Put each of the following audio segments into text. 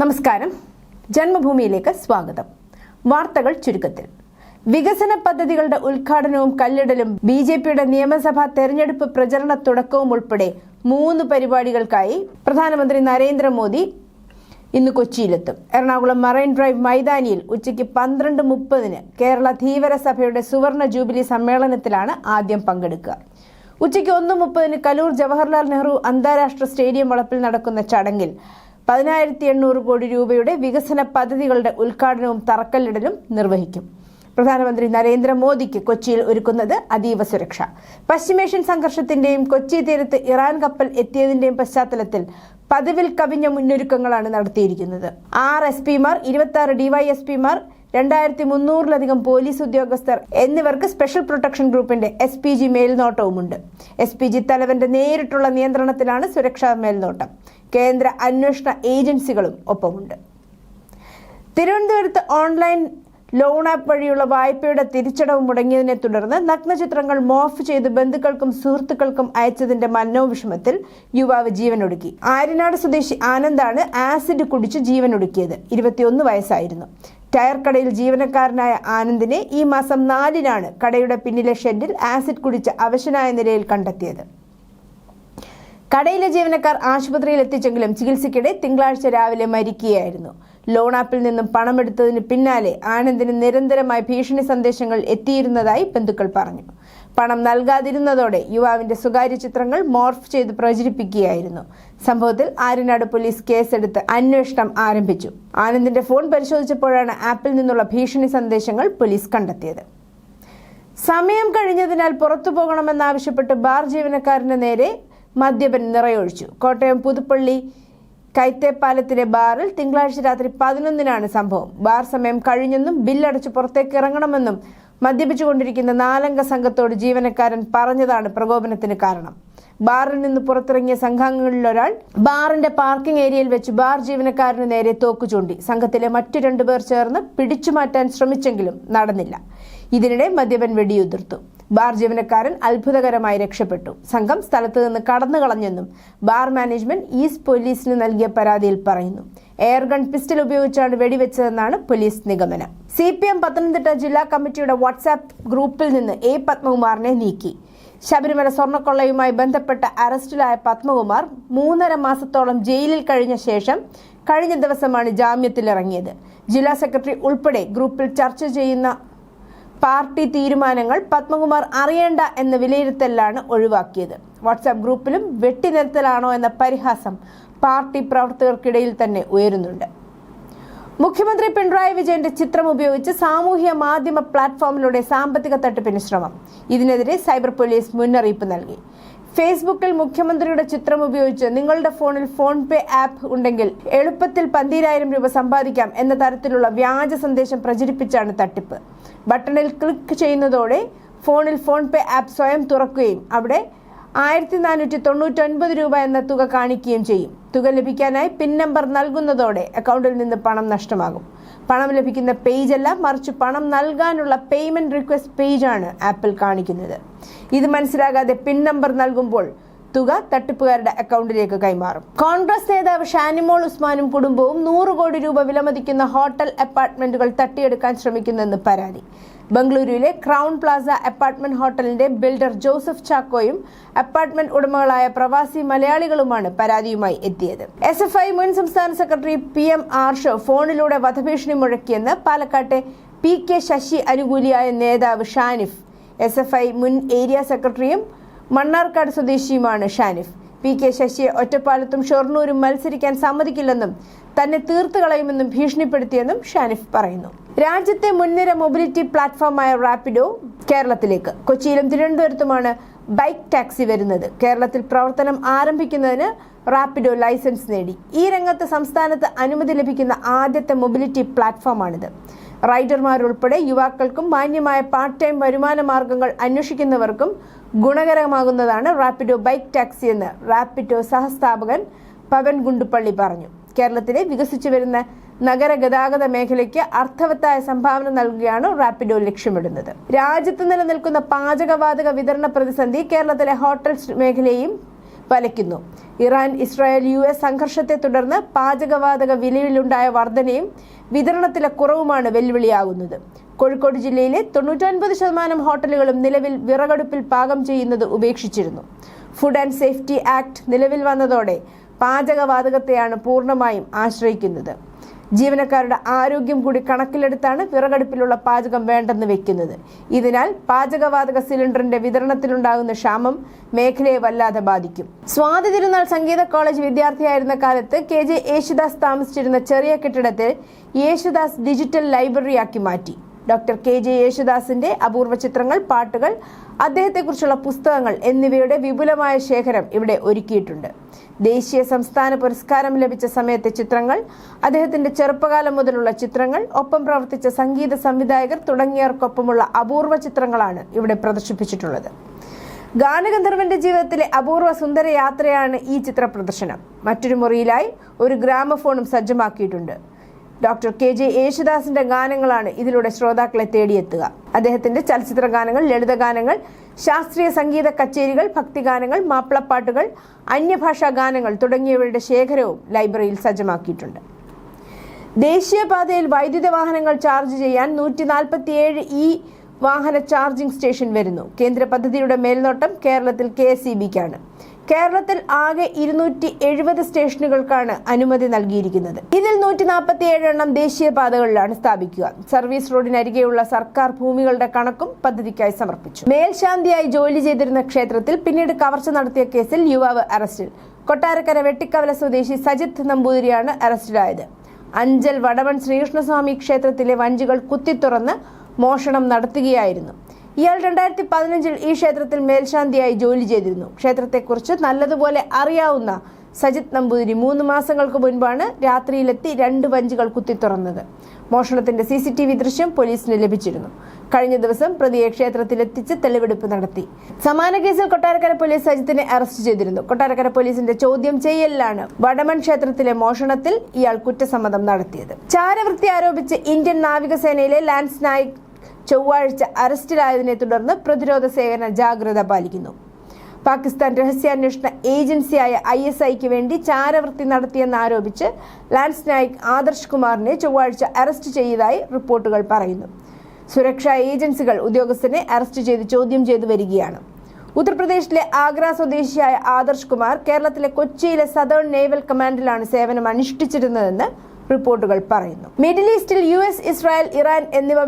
നമസ്കാരം. ജന്മഭൂമിയിലേക്ക് സ്വാഗതം. വാർത്തകൾ ചുരുക്കത്തിൽ. വികസന പദ്ധതികളുടെ ഉദ്ഘാടനവും കല്ലിടലും ബിജെപിയുടെ നിയമസഭാ തെരഞ്ഞെടുപ്പ് പ്രചരണ തുടക്കവും ഉൾപ്പെടെ 3 പരിപാടികൾക്കായി പ്രധാനമന്ത്രി നരേന്ദ്രമോദി ഇന്ന് കൊച്ചിയിലെത്തും. എറണാകുളം മറൈൻ ഡ്രൈവ് മൈതാനിയിൽ ഉച്ചയ്ക്ക് 12:30 കേരള ധീവര സഭയുടെ സുവർണ ജൂബിലി സമ്മേളനത്തിലാണ് ആദ്യം പങ്കെടുക്കുക. ഉച്ചയ്ക്ക് 1:30 കലൂർ ജവഹർലാൽ നെഹ്റു അന്താരാഷ്ട്ര സ്റ്റേഡിയം വളപ്പിൽ നടക്കുന്ന ചടങ്ങിൽ 10,800 കോടി രൂപയുടെ വികസന പദ്ധതികളുടെ ഉദ്ഘാടനവും തറക്കല്ലിടലും നിർവഹിക്കും. പ്രധാനമന്ത്രി നരേന്ദ്രമോദിക്ക് കൊച്ചിയിൽ ഒരുക്കുന്നത് അതീവ സുരക്ഷ. പശ്ചിമേഷ്യൻ സംഘർഷത്തിന്റെയും കൊച്ചി തീരത്ത് ഇറാൻ കപ്പൽ എത്തിയതിന്റെയും പശ്ചാത്തലത്തിൽ പതിവിൽ കവിഞ്ഞ മുന്നൊരുക്കങ്ങളാണ് നടത്തിയിരിക്കുന്നത്. 6 SP-മാർ, 26 DYSP-മാർ, 2300-ലധികം പോലീസ് ഉദ്യോഗസ്ഥർ എന്നിവർക്ക് സ്പെഷ്യൽ പ്രൊട്ടക്ഷൻ ഗ്രൂപ്പിന്റെ SPG മേൽനോട്ടവുമുണ്ട്. SPG തലവന്റെ നേരിട്ടുള്ള നിയന്ത്രണത്തിലാണ് സുരക്ഷാ മേൽനോട്ടം. കേന്ദ്ര അന്വേഷണ ഏജൻസികളും ഒപ്പമുണ്ട്. തിരുവനന്തപുരത്ത് ഓൺലൈൻ ലോൺ ആപ്പ് വഴിയുള്ള വായ്പയുടെ തിരിച്ചടവ് മുടങ്ങിയതിനെ തുടർന്ന് നഗ്നചിത്രങ്ങൾ മോർഫ് ചെയ്ത് ബന്ധുക്കൾക്കും സുഹൃത്തുക്കൾക്കും അയച്ചതിന്റെ മനോവിഷമത്തിൽ യുവാവ് ജീവനൊടുക്കി. ആര്യനാട് സ്വദേശി ആനന്ദാണ് ആസിഡ് കുടിച്ച് ജീവനൊടുക്കിയത്. 21 വയസ്സായിരുന്നു. ടയർ കടയിൽ ജീവനക്കാരനായ ആനന്ദിനെ ഈ മാസം 4-നാണ് കടയുടെ പിന്നിലെ ഷെഡിൽ ആസിഡ് കുടിച്ച് അവശനായ നിലയിൽ കണ്ടെത്തിയത്. കടയിലെ ജീവനക്കാർ ആശുപത്രിയിൽ എത്തിച്ചെങ്കിലും ചികിത്സയ്ക്കിടെ തിങ്കളാഴ്ച രാവിലെ മരിക്കുകയായിരുന്നു. ലോൺ ആപ്പിൽ നിന്നും പണമെടുത്തതിന് പിന്നാലെ ആനന്ദിന് നിരന്തരമായി ഭീഷണി സന്ദേശങ്ങൾ എത്തിയിരുന്നതായി ബന്ധുക്കൾ പറഞ്ഞു. പണം നൽകാതിരുന്നതോടെ യുവാവിന്റെ സ്വകാര്യ ചിത്രങ്ങൾ മോർഫ് ചെയ്ത് പ്രചരിപ്പിക്കുകയായിരുന്നു. സംഭവത്തിൽ ആര്യനാട് പോലീസ് കേസെടുത്ത് അന്വേഷണം ആരംഭിച്ചു. ആനന്ദിന്റെ ഫോൺ പരിശോധിച്ചപ്പോഴാണ് ആപ്പിൽ നിന്നുള്ള ഭീഷണി സന്ദേശങ്ങൾ പോലീസ് കണ്ടെത്തിയത്. സമയം കഴിഞ്ഞതിനാൽ പുറത്തു പോകണമെന്നാവശ്യപ്പെട്ട് ബാർ ജീവനക്കാരന് നേരെ മദ്യപൻ നിറയൊഴിച്ചു. കോട്ടയം പുതുപ്പള്ളി കൈത്തേപ്പാലത്തിലെ ബാറിൽ തിങ്കളാഴ്ച രാത്രി 11-നാണ് സംഭവം. ബാർ സമയം കഴിഞ്ഞെന്നും ബില്ലടച്ച് പുറത്തേക്ക് ഇറങ്ങണമെന്നും മദ്യപിച്ചുകൊണ്ടിരിക്കുന്ന 4-അംഗ സംഘത്തോട് ജീവനക്കാരൻ പറഞ്ഞതാണ് പ്രകോപനത്തിന് കാരണം. ബാറിൽ നിന്ന് പുറത്തിറങ്ങിയ സംഘാംഗങ്ങളിലൊരാൾ ബാറിന്റെ പാർക്കിംഗ് ഏരിയയിൽ വെച്ച് ബാർ ജീവനക്കാരന് നേരെ തോക്കു ചൂണ്ടി. സംഘത്തിലെ മറ്റു 2 പേർ ചേർന്ന് പിടിച്ചുമാറ്റാൻ ശ്രമിച്ചെങ്കിലും നടന്നില്ല. ഇതിനിടെ മദ്യപൻ വെടിയുതിർത്തു. ബാർ ജീവനക്കാരൻ അത്ഭുതകരമായി രക്ഷപ്പെട്ടു. സംഘം സ്ഥലത്ത് നിന്ന് കടന്നു കളഞ്ഞെന്നും ബാർ മാനേജ്മെന്റ് ഈസ്റ്റ് പോലീസിന് നൽകിയ പരാതിയിൽ പറയുന്നു. എയർഗൺ പിസ്റ്റൾ ഉപയോഗിച്ചാണ് വെടിവെച്ചതെന്നാണ് പോലീസ് നിഗമനം. CPM പത്തനംതിട്ട ജില്ലാ കമ്മിറ്റിയുടെ വാട്സാപ്പ് ഗ്രൂപ്പിൽ നിന്ന് A. പത്മകുമാറിനെ നീക്കി. ശബരിമല സ്വർണ്ണക്കൊള്ളയുമായി ബന്ധപ്പെട്ട അറസ്റ്റിലായ പത്മകുമാർ 3.5 മാസത്തോളം ജയിലിൽ കഴിഞ്ഞ ശേഷം കഴിഞ്ഞ ദിവസമാണ് ജാമ്യത്തിലിറങ്ങിയത്. ജില്ലാ സെക്രട്ടറി ഉൾപ്പെടെ ഗ്രൂപ്പിൽ ചർച്ച ചെയ്യുന്ന പാർട്ടി തീരുമാനങ്ങൾ പത്മകുമാർ അറിയേണ്ട എന്ന വിലയിരുത്തലാണ് ഒഴിവാക്കിയത്. വാട്സാപ്പ് ഗ്രൂപ്പിലും വെട്ടിനിരത്തലാണോ എന്ന പരിഹാസം പാർട്ടി പ്രവർത്തകർക്കിടയിൽ തന്നെ ഉയരുന്നുണ്ട്. മുഖ്യമന്ത്രി പിണറായി വിജയന്റെ ചിത്രം ഉപയോഗിച്ച് സാമൂഹ്യ മാധ്യമ പ്ലാറ്റ്ഫോമിലൂടെ സാമ്പത്തിക തട്ടിപ്പിന് ശ്രമം. ഇതിനെതിരെ സൈബർ പോലീസ് മുന്നറിയിപ്പ് നൽകി. ഫേസ്ബുക്കിൽ മുഖ്യമന്ത്രിയുടെ ചിത്രം ഉപയോഗിച്ച് നിങ്ങളുടെ ഫോണിൽ ഫോൺപേ ആപ്പ് ഉണ്ടെങ്കിൽ എളുപ്പത്തിൽ 12,000 രൂപ സമ്പാദിക്കാം എന്ന തരത്തിലുള്ള വ്യാജ സന്ദേശം പ്രചരിപ്പിച്ചാണ് തട്ടിപ്പ്. ബട്ടണിൽ ക്ലിക്ക് ചെയ്യുന്നതോടെ ഫോണിൽ ഫോൺപേ ആപ്പ് സ്വയം തുറക്കുകയും അവിടെ 1,499 രൂപ എന്ന തുക കാണിക്കുകയും ചെയ്യും. തുക ലഭിക്കാനായി പിൻ നമ്പർ നൽകുന്നതോടെ അക്കൗണ്ടിൽ നിന്ന് പണം നഷ്ടമാകും. പണം ലഭിക്കുന്ന പേജല്ല, മറിച്ച് പണം നൽകാനുള്ള പേയ്മെന്റ് റിക്വസ്റ്റ് പേജാണ് ആപ്പിൽ കാണിക്കുന്നത്. ഇത് മനസ്സിലാകാതെ പിൻ നമ്പർ നൽകുമ്പോൾ തുക തട്ടിപ്പുകാരുടെ അക്കൗണ്ടിലേക്ക് കൈമാറും. കോൺഗ്രസ് നേതാവ് ഷാനിമോൾ ഉസ്മാനും കുടുംബവും 100 കോടി രൂപ വിലമതിക്കുന്ന ഹോട്ടൽ അപ്പാർട്ട്മെന്റുകൾ തട്ടിയെടുക്കാൻ ശ്രമിക്കുന്നെന്ന് പരാതി. ബംഗളൂരുവിലെ ക്രൗൺ പ്ലാസ അപ്പാർട്ട്മെന്റ് ഹോട്ടലിന്റെ ബിൽഡർ ജോസഫ് ചാക്കോയും അപ്പാർട്ട്മെന്റ് ഉടമകളായ പ്രവാസി മലയാളികളുമാണ് പരാതിയുമായി എത്തിയത്. SFI മുൻ സംസ്ഥാന സെക്രട്ടറി PM ആർഷോ ഫോണിലൂടെ വധഭീഷണി മുഴക്കിയെന്ന് പാലക്കാട്ടെ PK ശശി അനുകൂലിയായ നേതാവ് ഷാനിഫ്. SFI മുൻ ഏരിയ സെക്രട്ടറിയും മണ്ണാർക്കാട് സ്വദേശിയുമാണ് ഷാനിഫ്. PK ശശിയെ ഒറ്റപ്പാലത്തും ഷൊർണൂരും മത്സരിക്കാൻ സമ്മതിക്കില്ലെന്നും തന്നെ തീർത്തു കളയുമെന്നും ഭീഷണിപ്പെടുത്തിയെന്നും ഷാനിഫ് പറയുന്നു. രാജ്യത്തെ മുൻനിര മൊബിലിറ്റി പ്ലാറ്റ്ഫോമായ റാപ്പിഡോ കേരളത്തിലേക്ക്. കൊച്ചിയിലും തിരുവനന്തപുരത്തുമാണ് ബൈക്ക് ടാക്സി വരുന്നത്. കേരളത്തിൽ പ്രവർത്തനം ആരംഭിക്കുന്നതിന് റാപ്പിഡോ ലൈസൻസ് നേടി. ഈ രംഗത്ത് സംസ്ഥാനത്ത് അനുമതി ലഭിക്കുന്ന ആദ്യത്തെ മൊബിലിറ്റി പ്ലാറ്റ്ഫോമാണിത്. റൈഡർമാരുൾപ്പെടെ യുവാക്കൾക്കും മാന്യമായ പാർട്ട് ടൈം വരുമാന മാർഗങ്ങൾ അന്വേഷിക്കുന്നവർക്കും ഗുണകരമാകുന്നതാണ് റാപ്പിഡോ ബൈക്ക് ടാക്സി എന്ന് റാപ്പിഡോ സഹസ്ഥാപകൻ പവൻ ഗുണ്ടുപള്ളി പറഞ്ഞു. കേരളത്തിലെ വികസിച്ചു വരുന്ന നഗര ഗതാഗത മേഖലയ്ക്ക് അർത്ഥവത്തായ സംഭാവന നൽകുകയാണ് റാപ്പിഡോ ലക്ഷ്യമിടുന്നത്. രാജ്യത്ത് നിലനിൽക്കുന്ന പാചകവാതക വിതരണ പ്രതിസന്ധി കേരളത്തിലെ ഹോട്ടൽ മേഖലയെയും വലയ്ക്കുന്നു. ഇറാൻ ഇസ്രായേൽ US സംഘർഷത്തെ തുടർന്ന് പാചകവാതക വിലയിലുണ്ടായ വർധനയും വിതരണത്തിലെ കുറവുമാണ് വെല്ലുവിളിയാകുന്നത്. കോഴിക്കോട് ജില്ലയിലെ 99% ഹോട്ടലുകളും നിലവിൽ വിറകടുപ്പിൽ പാകം ചെയ്യുന്നത് ഉപേക്ഷിച്ചിരുന്നു. ഫുഡ് ആൻഡ് സേഫ്റ്റി ആക്ട് നിലവിൽ വന്നതോടെ പാചകവാതകത്തെയാണ് പൂർണ്ണമായും ആശ്രയിക്കുന്നത്. ജീവനക്കാരുടെ ആരോഗ്യം കൂടി കണക്കിലെടുത്താണ് വിറകടുപ്പിലുള്ള പാചകം വേണ്ടെന്ന് വെക്കുന്നത്. ഇതിനാൽ പാചകവാതക സിലിണ്ടറിന്റെ വിതരണത്തിലുണ്ടാകുന്ന ക്ഷാമം മേഖലയെ വല്ലാതെ ബാധിക്കും. സ്വാതി തിരുനാൾ സംഗീത കോളേജ് വിദ്യാർത്ഥിയായിരുന്ന കാലത്ത് KJ യേശുദാസ് താമസിച്ചിരുന്ന ചെറിയ കെട്ടിടത്തെ യേശുദാസ് ഡിജിറ്റൽ ലൈബ്രറിയാക്കി മാറ്റി. ഡോക്ടർ KJ യേശുദാസിന്റെ അപൂർവ ചിത്രങ്ങൾ, പാട്ടുകൾ, അദ്ദേഹത്തെക്കുറിച്ചുള്ള പുസ്തകങ്ങൾ എന്നിവയുടെ വിപുലമായ ശേഖരം ഇവിടെ ഒരുക്കിയിട്ടുണ്ട്. ദേശീയ സംസ്ഥാന പുരസ്കാരം ലഭിച്ച സമയത്തെ ചിത്രങ്ങൾ, അദ്ദേഹത്തിന്റെ ചെറുപ്പകാലം മുതലുള്ള ചിത്രങ്ങൾ, ഒപ്പം പ്രവർത്തിച്ച സംഗീത സംവിധായകർ തുടങ്ങിയവർക്കൊപ്പമുള്ള അപൂർവ ചിത്രങ്ങളാണ് ഇവിടെ പ്രദർശിപ്പിച്ചിട്ടുള്ളത്. ഗാനഗന്ധർവന്റെ ജീവിതത്തിലെ അപൂർവ സുന്ദര യാത്രയാണ് ഈ ചിത്ര പ്രദർശനം. മറ്റൊരു മുറിയിലായി ഒരു ഗ്രാമഫോണും സജ്ജമാക്കിയിട്ടുണ്ട്. ഡോക്ടർ KJ യേശുദാസിന്റെ ഗാനങ്ങളാണ് ഇതിലൂടെ ശ്രോതാക്കളെ തേടിയെത്തുക. അദ്ദേഹത്തിന്റെ ചലച്ചിത്ര ഗാനങ്ങൾ, ലളിതഗാനങ്ങൾ, ശാസ്ത്രീയ സംഗീത കച്ചേരികൾ, ഭക്തിഗാനങ്ങൾ, മാപ്പിളപ്പാട്ടുകൾ, അന്യഭാഷാ ഗാനങ്ങൾ തുടങ്ങിയവയുടെ ശേഖരവും ലൈബ്രറിയിൽ സജ്ജമാക്കിയിട്ടുണ്ട്. ദേശീയപാതയിൽ വൈദ്യുത വാഹനങ്ങൾ ചാർജ് ചെയ്യാൻ 147 വാഹന ചാർജിംഗ് സ്റ്റേഷൻ വരുന്നു. കേന്ദ്ര പദ്ധതിയുടെ മേൽനോട്ടം കേരളത്തിൽ KSEBക്കാണ്. കേരളത്തിൽ ആകെ 270 സ്റ്റേഷനുകൾക്കാണ് അനുമതി നൽകിയിരിക്കുന്നത്. ഇതിൽ 147 എണ്ണം ദേശീയപാതകളിലാണ് സ്ഥാപിക്കുക. സർവീസ് റോഡിനരികെയുള്ള സർക്കാർ ഭൂമികളുടെ കണക്കും പദ്ധതിക്കായി സമർപ്പിച്ചു. മേൽശാന്തിയായി ജോലി ചെയ്തിരുന്ന ക്ഷേത്രത്തിൽ പിന്നീട് കവർച്ച നടത്തിയ കേസിൽ യുവാവ് അറസ്റ്റിൽ. കൊട്ടാരക്കര വെട്ടിക്കവല സ്വദേശി സജിത്ത് നമ്പൂതിരിയാണ് അറസ്റ്റിലായത്. അഞ്ചൽ വടവൺ ശ്രീകൃഷ്ണസ്വാമി ക്ഷേത്രത്തിലെ വഞ്ചികൾ കുത്തിത്തുറന്ന് മോഷണം നടത്തുകയായിരുന്നു. ഇയാൾ 2015 ഈ ക്ഷേത്രത്തിൽ മേൽശാന്തിയായി ജോലി ചെയ്തിരുന്നു. ക്ഷേത്രത്തെക്കുറിച്ച് നല്ലതുപോലെ അറിയാവുന്ന സജിത്ത് നമ്പൂതിരി 3 മാസങ്ങൾക്ക് മുൻപാണ് രാത്രിയിലെത്തി 2 വഞ്ചികൾ കുത്തിത്തുറന്നത്. മോഷണത്തിന്റെ CCTV ദൃശ്യം പോലീസിന് ലഭിച്ചിരുന്നു. കഴിഞ്ഞ ദിവസം പ്രതിയെ ക്ഷേത്രത്തിലെത്തിച്ച് തെളിവെടുപ്പ് നടത്തി. സമാന കേസിൽ കൊട്ടാരക്കര പോലീസ് സജിത്തിനെ അറസ്റ്റ് ചെയ്തിരുന്നു. കൊട്ടാരക്കര പോലീസിന്റെ ചോദ്യം ചെയ്യലിലാണ് വടമൺ ക്ഷേത്രത്തിലെ മോഷണത്തിൽ ഇയാൾ കുറ്റസമ്മതം നടത്തിയത്. ചാരവൃത്തി ആരോപിച്ച് ഇന്ത്യൻ നാവികസേനയിലെ ലാൻസ് നായിക് ചൊവ്വാഴ്ച അറസ്റ്റിലായതിനെ തുടർന്ന് പ്രതിരോധ സേന ജാഗ്രത പാലിക്കുന്നു. പാകിസ്ഥാൻ രഹസ്യാന്വേഷണ ഏജൻസിയായ ISIക്ക് വേണ്ടി ചാരവൃത്തി നടത്തിയെന്നാരോപിച്ച് ലാൻസ് നായിക് ആദർശ് കുമാറിനെ ചൊവ്വാഴ്ച അറസ്റ്റ് ചെയ്തതായി റിപ്പോർട്ടുകൾ പറയുന്നു. സുരക്ഷാ ഏജൻസികൾ ഉദ്യോഗസ്ഥനെ അറസ്റ്റ് ചെയ്ത് ചോദ്യം ചെയ്തു വരികയാണ്. ഉത്തർപ്രദേശിലെ ആഗ്ര സ്വദേശിയായ ആദർശ് കുമാർ കേരളത്തിലെ കൊച്ചിയിലെ സദേൺ നേവൽ കമാൻഡിലാണ് സേവനം അനുഷ്ഠിച്ചിരുന്നതെന്ന് റിപ്പോർട്ടുകൾ പറയുന്നു. മിഡിൽ ഈസ്റ്റിൽ US, ഇസ്രായേൽ, ഇറാൻ എന്നിവ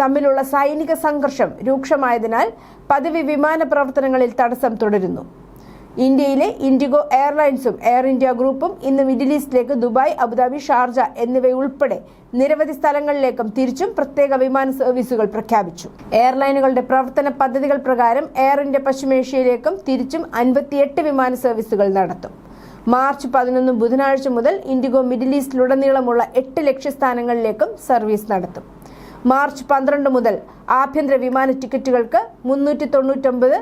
തമ്മിലുള്ള സൈനിക സംഘർഷം രൂക്ഷമായതിനാൽ പതിവ് വിമാന പ്രവർത്തനങ്ങളിൽ തടസ്സം തുടരുന്നു. ഇന്ത്യയിലെ ഇൻഡിഗോ എയർലൈൻസും എയർ ഇന്ത്യ ഗ്രൂപ്പും ഇന്ന് മിഡിൽ ഈസ്റ്റിലേക്ക് ദുബായ്, അബുദാബി, ഷാർജ എന്നിവയുൾപ്പെടെ നിരവധി സ്ഥലങ്ങളിലേക്കും തിരിച്ചും പ്രത്യേക വിമാന സർവീസുകൾ പ്രഖ്യാപിച്ചു. എയർലൈനുകളുടെ പ്രവർത്തന പദ്ധതികൾ പ്രകാരം എയർ ഇന്ത്യ പശ്ചിമേഷ്യയിലേക്കും തിരിച്ചും 58 വിമാന സർവീസുകൾ നടത്തും. മാർച്ച് 11 ബുധനാഴ്ച മുതൽ ഇൻഡിഗോ മിഡിൽ ഈസ്റ്റിലുടനീളമുള്ള 8 ലക്ഷ്യസ്ഥാനങ്ങളിലേക്കും സർവീസ് നടത്തും. മാർച്ച് 12 മുതൽ ആഭ്യന്തര വിമാന ടിക്കറ്റുകൾക്ക് 399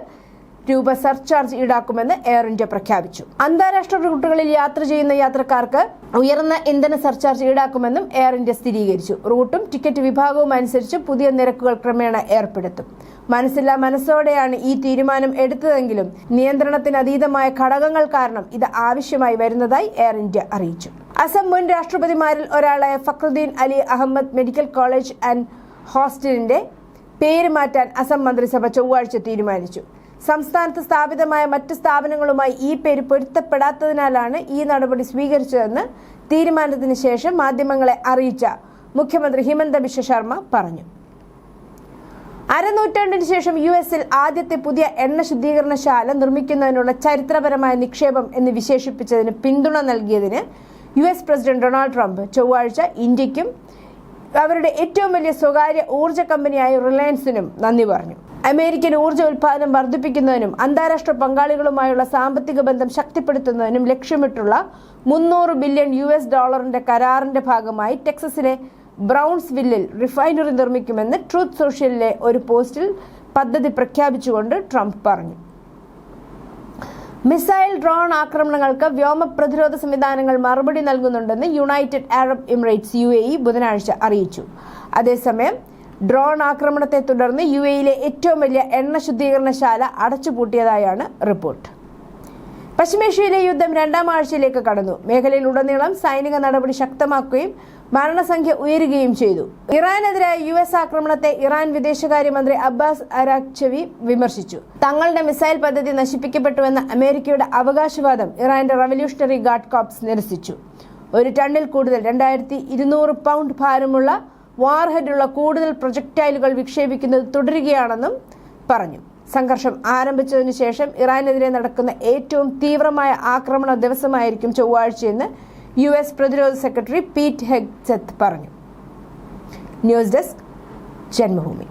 രൂപ സർചാർജ് ഈടാക്കുമെന്ന് എയർ ഇന്ത്യ പ്രഖ്യാപിച്ചു. അന്താരാഷ്ട്ര റൂട്ടുകളിൽ യാത്ര ചെയ്യുന്ന യാത്രക്കാർക്ക് ഉയർന്ന ഇന്ധന സർചാർജ് ഈടാക്കുമെന്നും എയർ ഇന്ത്യ സ്ഥിരീകരിച്ചു. റൂട്ടും ടിക്കറ്റ് വിഭാഗവും അനുസരിച്ച് പുതിയ നിരക്കുകൾ ക്രമേണ ഏർപ്പെടുത്തും. മനസ്സില്ലാ മനസ്സോടെയാണ് ഈ തീരുമാനം എടുത്തതെങ്കിലും നിയന്ത്രണത്തിന് അതീതമായ ഘടകങ്ങൾ കാരണം ഇത് ആവശ്യമായി വരുന്നതായി എയർ ഇന്ത്യ അറിയിച്ചു. അസം മുൻ രാഷ്ട്രപതിമാരിൽ ഒരാളായ Fakhruddin Ali Ahmed medical college and ഹോസ്റ്റലിന്റെ പേര് മാറ്റാൻ അസം മന്ത്രിസഭ ചൊവ്വാഴ്ച തീരുമാനിച്ചു. സംസ്ഥാനത്ത് സ്ഥാപിതമായ മറ്റ് സ്ഥാപനങ്ങളുമായി ഈ പേര് പൊരുത്തപ്പെടാത്തതിനാലാണ് ഈ നടപടി സ്വീകരിച്ചതെന്ന് തീരുമാനത്തിന് ശേഷം മാധ്യമങ്ങളെ അറിയിച്ച മുഖ്യമന്ത്രി ഹിമന്ത ബിശ്വ ശർമ്മ പറഞ്ഞു. അരനൂറ്റാണ്ടിന് ശേഷം US-ൽ ആദ്യത്തെ പുതിയ എണ്ണ ശുദ്ധീകരണശാല നിർമ്മിക്കുന്നതിനുള്ള ചരിത്രപരമായ നിക്ഷേപം എന്ന് വിശേഷിപ്പിച്ചതിന് പിന്തുണ നൽകിയതിന് US പ്രസിഡന്റ് ഡൊണാൾഡ് ട്രംപ് ചൊവ്വാഴ്ച ഇന്ത്യക്കും അവരുടെ ഏറ്റവും വലിയ സ്വകാര്യ ഊർജ്ജ കമ്പനിയായ റിലയൻസിനും നന്ദി പറഞ്ഞു. അമേരിക്കൻ ഊർജ്ജ ഉൽപ്പാദനം വർദ്ധിപ്പിക്കുന്നതിനും അന്താരാഷ്ട്ര പങ്കാളികളുമായുള്ള സാമ്പത്തിക ബന്ധം ശക്തിപ്പെടുത്തുന്നതിനും ലക്ഷ്യമിട്ടുള്ള $300 ബില്യൺ കരാറിന്റെ ഭാഗമായി ടെക്സസിലെ ബ്രൗൺസ്വില്ലിൽ റിഫൈനറി നിർമ്മിക്കുമെന്ന് ട്രൂത്ത് സോഷ്യലിലെ ഒരു പോസ്റ്റിൽ പദ്ധതി പ്രഖ്യാപിച്ചുകൊണ്ട് ട്രംപ് പറഞ്ഞു. മിസൈൽ, ഡ്രോൺ ആക്രമണങ്ങൾക്ക് വ്യോമ പ്രതിരോധ സംവിധാനങ്ങൾ മറുപടി നൽകുന്നുണ്ടെന്ന് യുണൈറ്റഡ് അറബ് എമിറേറ്റ്സ് UAE ബുധനാഴ്ച അറിയിച്ചു. അതേസമയം ഡ്രോൺ ആക്രമണത്തെ തുടർന്ന് UAE-യിലെ ഏറ്റവും വലിയ എണ്ണ ശുദ്ധീകരണശാല അടച്ചുപൂട്ടിയതായാണ് റിപ്പോർട്ട്. പശ്ചിമേഷ്യയിലെ യുദ്ധം രണ്ടാം ആഴ്ചയിലേക്ക് കടന്നു. മേഖലയിലുടനീളം സൈനിക നടപടി ശക്തമാക്കുകയും മരണസംഖ്യ ഉയരുകയും ചെയ്തു. ഇറാനെതിരായ US ആക്രമണത്തെ ഇറാൻ വിദേശകാര്യമന്ത്രി അബ്ബാസ് അരാഗ്ചി വിമർശിച്ചു. തങ്ങളുടെ മിസൈൽ പദ്ധതി നശിപ്പിക്കപ്പെട്ടുവെന്ന അമേരിക്കയുടെ അവകാശവാദം ഇറാന്റെ റവല്യൂഷണറി ഗാർഡ് കോർപ്സ് നിരസിച്ചു. 1 ടണ്ണിൽ കൂടുതൽ 2200 പൗണ്ട് ഭാരമുള്ള വാർഹെഡുള്ള കൂടുതൽ പ്രൊജക്ടൈലുകൾ വിക്ഷേപിക്കുന്നത് തുടരുകയാണെന്നും പറഞ്ഞു. സംഘർഷം ആരംഭിച്ചതിനു ശേഷം ഇറാനെതിരെ നടക്കുന്ന ഏറ്റവും തീവ്രമായ ആക്രമണ ദിവസമായിരിക്കും ചൊവ്വാഴ്ചയെന്ന് US പ്രതിരോധ സെക്രട്ടറി പീറ്റ് ഹെഗ്സെത്ത് പറഞ്ഞു. News desk Janmabhumi.